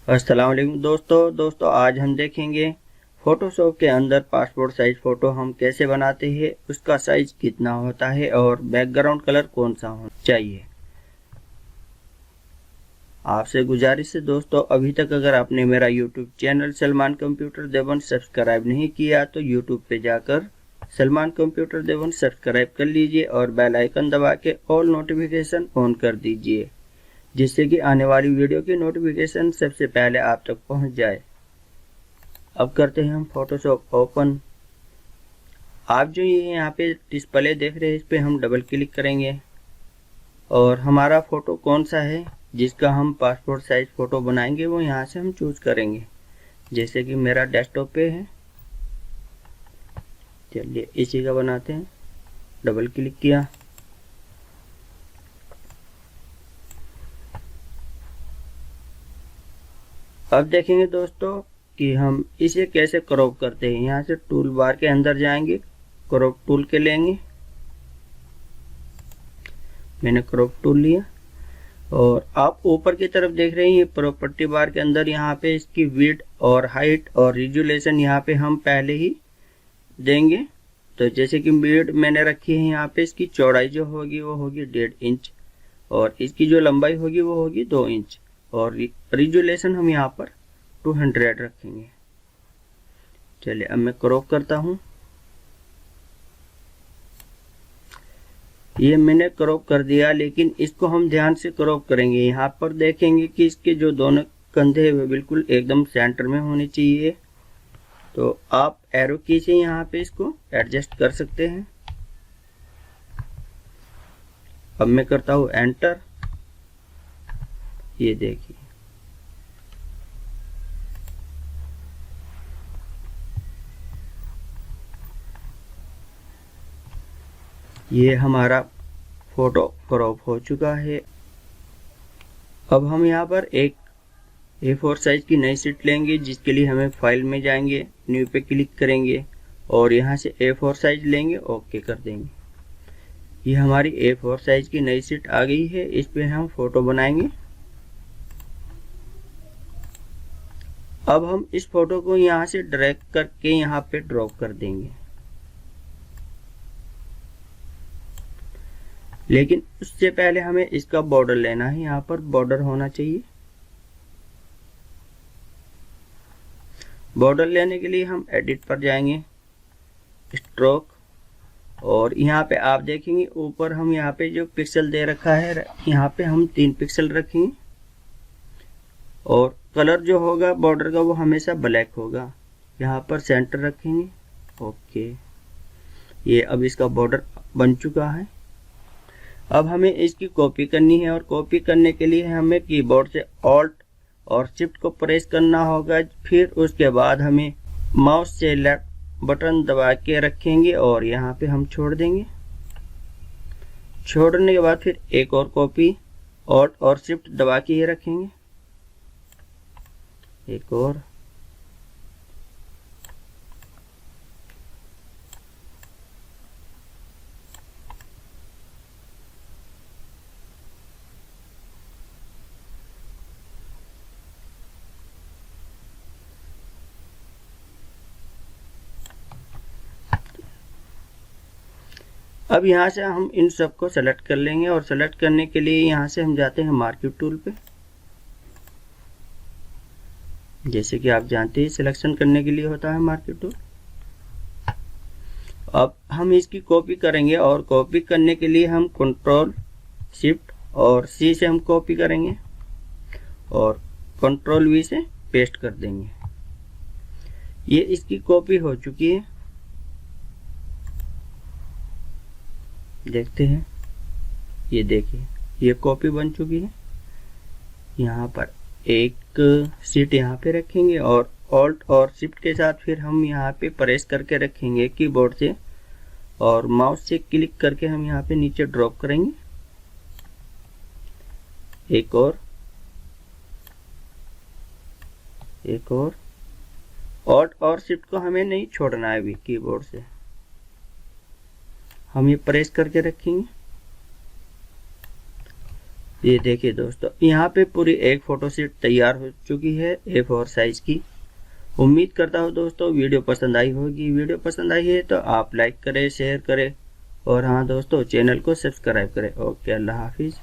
अस्सलाम वालेकुम दोस्तों आज हम देखेंगे फोटोशॉप के अंदर पासपोर्ट साइज फ़ोटो हम कैसे बनाते हैं, उसका साइज कितना होता है और बैकग्राउंड कलर कौन सा होना चाहिए। आपसे गुजारिश है दोस्तों, अभी तक अगर आपने मेरा यूट्यूब चैनल सलमान कंप्यूटर देवन सब्सक्राइब नहीं किया तो यूट्यूब पे जाकर सलमान कंप्यूटर देवन सब्सक्राइब कर लीजिए और बेल आइकन दबा के ऑल नोटिफिकेशन ऑन कर दीजिए, जिससे कि आने वाली वीडियो की नोटिफिकेशन सबसे पहले आप तक पहुंच जाए। अब करते हैं हम फोटोशॉप ओपन। आप जो ये यहाँ पे डिस्प्ले देख रहे हैं, इस पे हम डबल क्लिक करेंगे और हमारा फ़ोटो कौन सा है जिसका हम पासपोर्ट साइज फ़ोटो बनाएंगे वो यहाँ से हम चूज करेंगे। जैसे कि मेरा डेस्कटॉप पे है, चलिए इसी का बनाते हैं। डबल क्लिक किया, अब देखेंगे दोस्तों कि हम इसे कैसे क्रॉप करते हैं। यहाँ से टूल बार के अंदर जाएंगे, क्रॉप टूल के लेंगे। मैंने क्रॉप टूल लिया और आप ऊपर की तरफ देख रहे हैं, ये प्रॉपर्टी बार के अंदर यहाँ पे इसकी विड्थ और हाइट और रिजोल्यूशन यहाँ पे हम पहले ही देंगे। तो जैसे कि विड्थ मैंने रखी है यहाँ पे, इसकी चौड़ाई जो होगी वो होगी 1.5 इंच और इसकी जो लंबाई होगी वो होगी 2 इंच और रिजोल्यूशन हम यहाँ पर 200 रखेंगे। चलिए अब मैं क्रॉप करता हूँ। ये मैंने क्रॉप कर दिया, लेकिन इसको हम ध्यान से क्रॉप करेंगे। यहाँ पर देखेंगे कि इसके जो दोनों कंधे वे बिल्कुल एकदम सेंटर में होने चाहिए। तो आप एरो की से यहाँ पे इसको एडजस्ट कर सकते हैं। अब मैं करता हूँ एंटर। ये देखिए, ये हमारा फोटो क्रॉप हो चुका है। अब हम यहाँ पर एक A4 साइज की नई शीट लेंगे, जिसके लिए हमें फाइल में जाएंगे, न्यू पे क्लिक करेंगे और यहाँ से A4 साइज लेंगे, ओके कर देंगे। ये हमारी A4 साइज की नई शीट आ गई है, इस पे हम फोटो बनाएंगे। अब हम इस फोटो को यहाँ से ड्रैग करके यहाँ पे ड्रॉप कर देंगे, लेकिन उससे पहले हमें इसका बॉर्डर लेना है। यहाँ पर बॉर्डर होना चाहिए। बॉर्डर लेने के लिए हम एडिट पर जाएंगे, स्ट्रोक, और यहाँ पे आप देखेंगे ऊपर हम यहाँ पे जो पिक्सल दे रखा है, यहाँ पे हम 3 पिक्सल रखेंगे और कलर जो होगा बॉर्डर का वो हमेशा ब्लैक होगा। यहाँ पर सेंटर रखेंगे, ओके। ये अब इसका बॉर्डर बन चुका है। अब हमें इसकी कॉपी करनी है और कॉपी करने के लिए हमें कीबोर्ड से ऑल्ट और शिफ्ट को प्रेस करना होगा। फिर उसके बाद हमें माउस से लेफ्ट बटन दबा के रखेंगे और यहाँ पे हम छोड़ देंगे। छोड़ने के बाद फिर एक और कॉपी ऑल्ट और शिफ्ट दबा के ये रखेंगे, एक और, अब यहाँ से हम इन सबको सेलेक्ट कर लेंगे और सेलेक्ट करने के लिए यहाँ से हम जाते हैं मार्किंग टूल पे। जैसे कि आप जानते हैं सिलेक्शन करने के लिए होता है मार्किंग टूल। अब हम इसकी कॉपी करेंगे और कॉपी करने के लिए हम कंट्रोल शिफ्ट और सी से हम कॉपी करेंगे और कंट्रोल वी से पेस्ट कर देंगे। ये इसकी कॉपी हो चुकी है, देखते हैं। ये देखिए, ये कॉपी बन चुकी है। यहाँ पर एक शीट यहाँ पे रखेंगे और ऑल्ट और शिफ्ट के साथ फिर हम यहाँ पे प्रेस करके रखेंगे कीबोर्ड से और माउस से क्लिक करके हम यहाँ पे नीचे ड्रॉप करेंगे। एक और ऑल्ट और शिफ्ट को हमें नहीं छोड़ना है अभी, कीबोर्ड से हम ये प्रेस करके रखेंगे। ये देखिए दोस्तों, यहाँ पे पूरी एक फोटो शीट तैयार हो चुकी है A4 साइज की। उम्मीद करता हूँ दोस्तों वीडियो पसंद आई होगी। वीडियो पसंद आई है तो आप लाइक करें, शेयर करें और हाँ दोस्तों चैनल को सब्सक्राइब करें। ओके, अल्लाह हाफिज़।